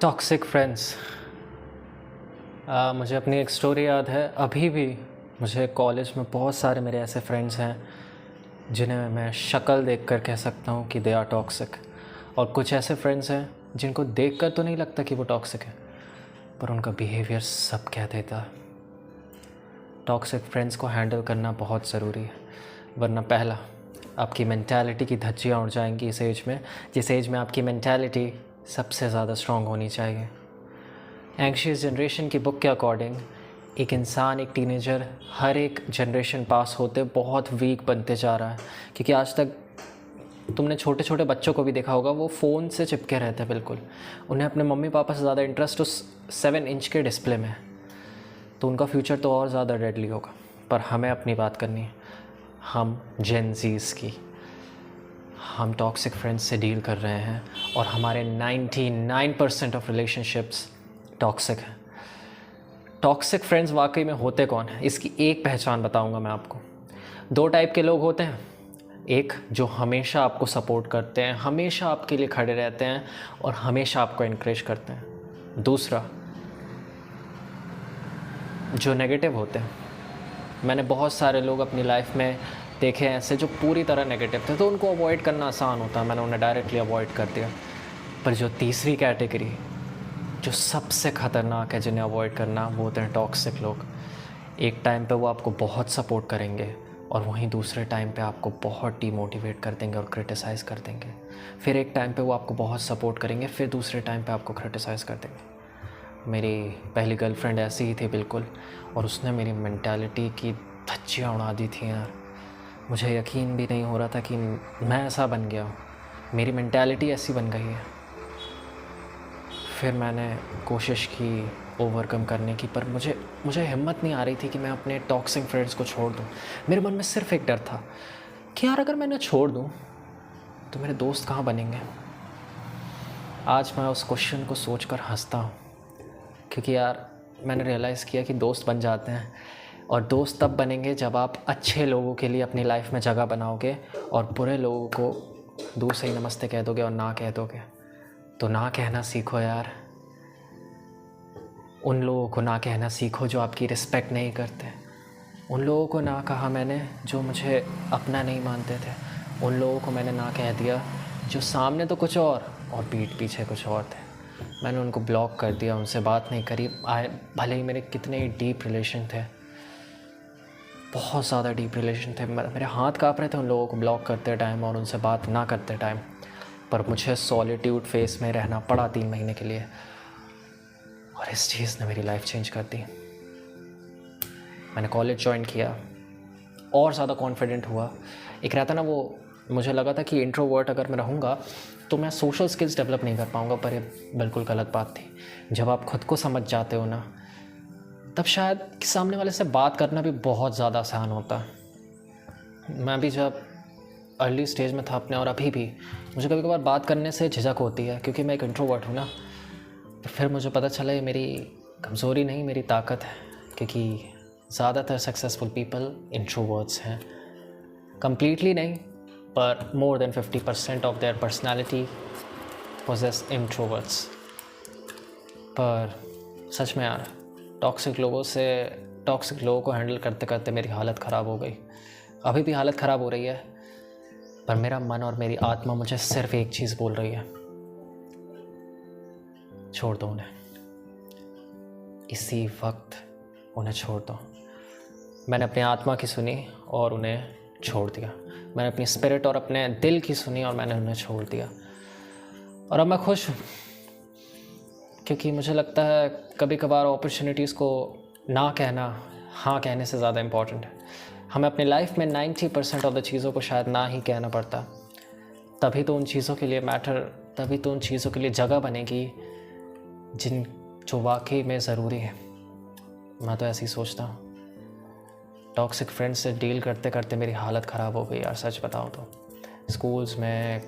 Toxic friends. मुझे अपनी एक स्टोरी याद है अभी भी। मुझे कॉलेज में बहुत सारे मेरे ऐसे फ्रेंड्स हैं जिन्हें मैं शक्ल देखकर कह सकता हूँ कि दे आर टॉक्सिक, और कुछ ऐसे फ्रेंड्स हैं जिनको देखकर तो नहीं लगता कि वो टॉक्सिक है, पर उनका बिहेवियर सब कह देता है। टॉक्सिक फ्रेंड्स को हैंडल करना बहुत ज़रूरी है, वरना पहला, आपकी मेंटालिटी की धज्जियाँ उड़ जाएंगी इस एज में, जिस एज में आपकी मेंटालिटी सबसे ज़्यादा स्ट्रॉन्ग होनी चाहिए। एंग्शियस जनरेशन की बुक के अकॉर्डिंग एक इंसान, एक टीनेजर हर एक जनरेशन पास होते बहुत वीक बनते जा रहा है, क्योंकि आज तक तुमने छोटे छोटे बच्चों को भी देखा होगा, वो फ़ोन से चिपके रहते हैं बिल्कुल। उन्हें अपने मम्मी पापा से ज़्यादा इंटरेस्ट उस 7 इंच के डिस्प्ले में है, तो उनका फ्यूचर तो और ज़्यादा डेडली होगा। पर हमें अपनी बात करनी है, हम जेन ज़ीज़ की। हम टॉक्सिक फ्रेंड्स से डील कर रहे हैं और हमारे 99% ऑफ रिलेशनशिप्स टॉक्सिक हैं। टॉक्सिक फ्रेंड्स वाकई में होते कौन हैं, इसकी एक पहचान बताऊंगा मैं आपको। 2 टाइप के लोग होते हैं। एक जो हमेशा आपको सपोर्ट करते हैं, हमेशा आपके लिए खड़े रहते हैं और हमेशा आपको इनकरेज करते हैं। दूसरा जो नेगेटिव होते हैं। मैंने बहुत सारे लोग अपनी लाइफ में देखे हैं ऐसे जो पूरी तरह नेगेटिव थे, तो उनको अवॉइड करना आसान होता है, मैंने उन्हें डायरेक्टली अवॉइड कर दिया। पर जो तीसरी कैटेगरी, जो सबसे ख़तरनाक है जिन्हें अवॉइड करना, वो होते हैं टॉक्सिक लोग। एक टाइम पे वो आपको बहुत सपोर्ट करेंगे और वहीं दूसरे टाइम पे आपको बहुत डीमोटिवेट कर देंगे और क्रिटिसाइज़ कर देंगे। फिर एक टाइम पे वो आपको बहुत सपोर्ट करेंगे, फिर दूसरे टाइम पे आपको क्रिटिसाइज़ कर देंगे। मेरी पहली गर्लफ्रेंड ऐसी ही थी बिल्कुल, और उसने मेरी मेंटालिटी की धज्जियाँ उड़ा दी थी यार। मुझे यकीन भी नहीं हो रहा था कि मैं ऐसा बन गया हूँ, मेरी मेंटालिटी ऐसी बन गई है। फिर मैंने कोशिश की ओवरकम करने की, पर मुझे हिम्मत नहीं आ रही थी कि मैं अपने टॉक्सिक फ्रेंड्स को छोड़ दूँ। मेरे मन में सिर्फ एक डर था कि यार अगर मैं इन्हें छोड़ दूँ तो मेरे दोस्त कहाँ बनेंगे। आज मैं उस क्वेश्चन को सोचकर हंसता हूँ, क्योंकि यार मैंने रियलाइज़ किया कि दोस्त बन जाते हैं, और दोस्त तब बनेंगे जब आप अच्छे लोगों के लिए अपनी लाइफ में जगह बनाओगे और बुरे लोगों को दूर से ही नमस्ते कह दोगे और ना कह दोगे। तो ना कहना सीखो यार। उन लोगों को ना कहना सीखो जो आपकी रिस्पेक्ट नहीं करते। उन लोगों को ना कहा मैंने जो मुझे अपना नहीं मानते थे। उन लोगों को मैंने ना कह दिया जो सामने तो कुछ और पीठ पीछे कुछ और थे। मैंने उनको ब्लॉक कर दिया, उनसे बात नहीं करी। भले ही मेरे कितने ही डीप रिलेशन थे, बहुत ज़्यादा डीप रिलेशन थे, मेरे हाथ काँप रहे थे उन लोगों को ब्लॉक करते टाइम और उनसे बात ना करते टाइम। पर मुझे सॉलिट्यूड फेस में रहना पड़ा 3 महीने के लिए, और इस चीज़ ने मेरी लाइफ चेंज कर दी। मैंने कॉलेज ज्वाइन किया और ज़्यादा कॉन्फिडेंट हुआ। एक रहता ना, वो मुझे लगा था कि इंट्रोवर्ट अगर मैं रहूँगा तो मैं सोशल स्किल्स डेवलप नहीं कर पाऊँगा, पर ये बिल्कुल गलत बात थी। जब आप खुद को समझ जाते हो ना, तब शायद सामने वाले से बात करना भी बहुत ज़्यादा आसान होता है। मैं भी जब अर्ली स्टेज में था अपने, और अभी भी मुझे कभी कभार बात करने से झिझक होती है, क्योंकि मैं एक इंट्रोवर्ट हूँ ना। तो फिर मुझे पता चला ये मेरी कमज़ोरी नहीं, मेरी ताकत है, क्योंकि ज़्यादातर सक्सेसफुल पीपल इंट्रोवर्ट्स हैं। कम्प्लीटली नहीं, पर more than 50% of their personality poses introverts. पर सच में यार, टॉक्सिक लोगों को हैंडल करते करते मेरी हालत ख़राब हो गई। अभी भी हालत ख़राब हो रही है, पर मेरा मन और मेरी आत्मा मुझे सिर्फ एक चीज़ बोल रही है, छोड़ दो उन्हें। इसी वक्त उन्हें छोड़ दो। मैंने अपनी आत्मा की सुनी और उन्हें छोड़ दिया। मैंने अपनी स्पिरिट और अपने दिल की सुनी और मैंने उन्हें छोड़ दिया। और अब मैं खुश हूँ, क्योंकि मुझे लगता है कभी कभार अपॉर्चुनिटीज़ को ना कहना हाँ कहने से ज़्यादा इम्पॉर्टेंट है। हमें अपनी लाइफ में 90% ऑफ द चीज़ों को शायद ना ही कहना पड़ता, तभी तो उन चीज़ों के लिए जगह बनेगी जो वाकई में ज़रूरी है। मैं तो ऐसे ही सोचता हूँ। टॉक्सिक फ्रेंड्स से डील करते करते मेरी हालत ख़राब हो गई यार, सच बताऊँ तो। स्कूल्स में,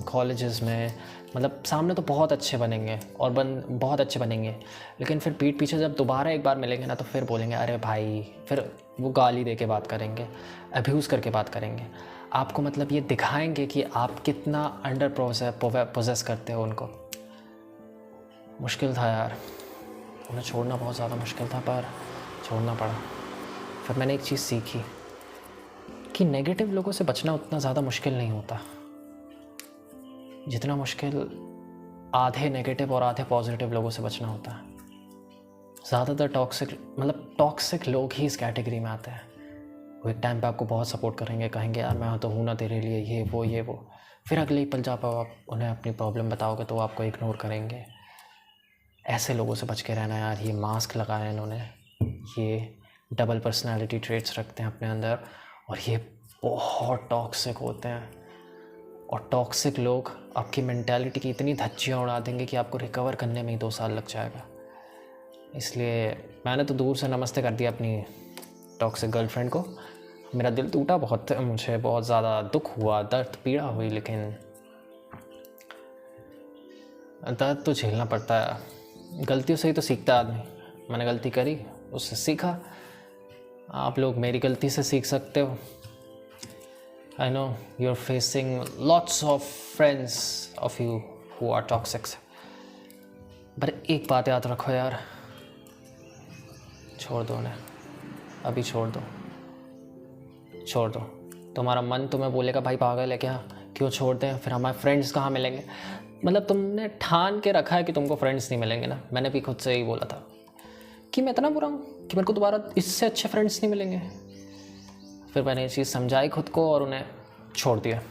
कॉलेजेस में, मतलब सामने तो बहुत अच्छे बनेंगे और बहुत अच्छे बनेंगे, लेकिन फिर पीठ पीछे जब दोबारा एक बार मिलेंगे ना, तो फिर बोलेंगे अरे भाई, फिर वो गाली दे के बात करेंगे, अब्यूज़ करके बात करेंगे आपको। मतलब ये दिखाएंगे कि आप कितना अंडर पोजेस करते हो उनको। मुश्किल था यार, उन्हें छोड़ना बहुत ज़्यादा मुश्किल था, पर छोड़ना पड़ा। फिर मैंने एक चीज़ सीखी कि नेगेटिव लोगों से बचना उतना ज़्यादा मुश्किल नहीं होता जितना मुश्किल आधे नेगेटिव और आधे पॉजिटिव लोगों से बचना होता है। ज़्यादातर टॉक्सिक लोग ही इस कैटेगरी में आते हैं। वो एक टाइम पे आपको बहुत सपोर्ट करेंगे, कहेंगे यार मैं तो हूँ ना तेरे लिए, ये वो। फिर अगले ही पल जब आप उन्हें अपनी प्रॉब्लम बताओगे तो वो आपको इग्नोर करेंगे। ऐसे लोगों से बच के रहना यार। ये मास्क लगाया है इन्होंने, ये डबल पर्सनालिटी ट्रेट्स रखते हैं अपने अंदर, और ये बहुत टॉक्सिक होते हैं। और टॉक्सिक लोग आपकी मेंटालिटी की इतनी धज्जियाँ उड़ा देंगे कि आपको रिकवर करने में ही 2 साल लग जाएगा। इसलिए मैंने तो दूर से नमस्ते कर दिया अपनी टॉक्सिक गर्लफ्रेंड को। मेरा दिल टूटा बहुत, मुझे बहुत ज़्यादा दुख हुआ, दर्द पीड़ा हुई, लेकिन दर्द तो झेलना पड़ता है। गलतियों से ही तो सीखता है आदमी। मैंने गलती करी, उससे सीखा। आप लोग मेरी गलती से सीख सकते हो। I know you are facing lots of friends of you who are toxic, पर एक बात याद रखो यार, छोड़ दो उन्हें, अभी छोड़ दो। तुम्हारा मन तुम्हें बोलेगा भाई पागल है क्या, क्यों छोड़ दें, फिर हमारे फ्रेंड्स कहाँ मिलेंगे। मतलब तुमने ठान के रखा है कि तुमको फ्रेंड्स नहीं मिलेंगे ना। मैंने भी खुद से ही बोला था कि मैं इतना बुरा हूँ कि मेरे को दोबारा इससे अच्छे फ्रेंड्स नहीं मिलेंगे। फिर मैंने ये चीज़ समझाई खुद को और उन्हें छोड़ दिया।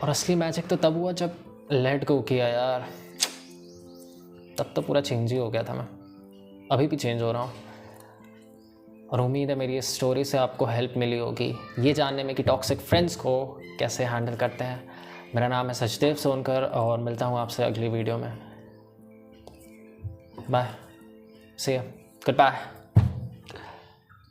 और असली मैजिक तो तब हुआ जब लेट गो किया यार। तब तो पूरा चेंज ही हो गया था मैं। अभी भी चेंज हो रहा हूँ। और उम्मीद है मेरी इस स्टोरी से आपको हेल्प मिली होगी ये जानने में कि टॉक्सिक फ्रेंड्स को कैसे हैंडल करते हैं। मेरा नाम है सचदेव सोनकर और मिलता हूँ आपसे अगली वीडियो में। Bye, see you, good bye.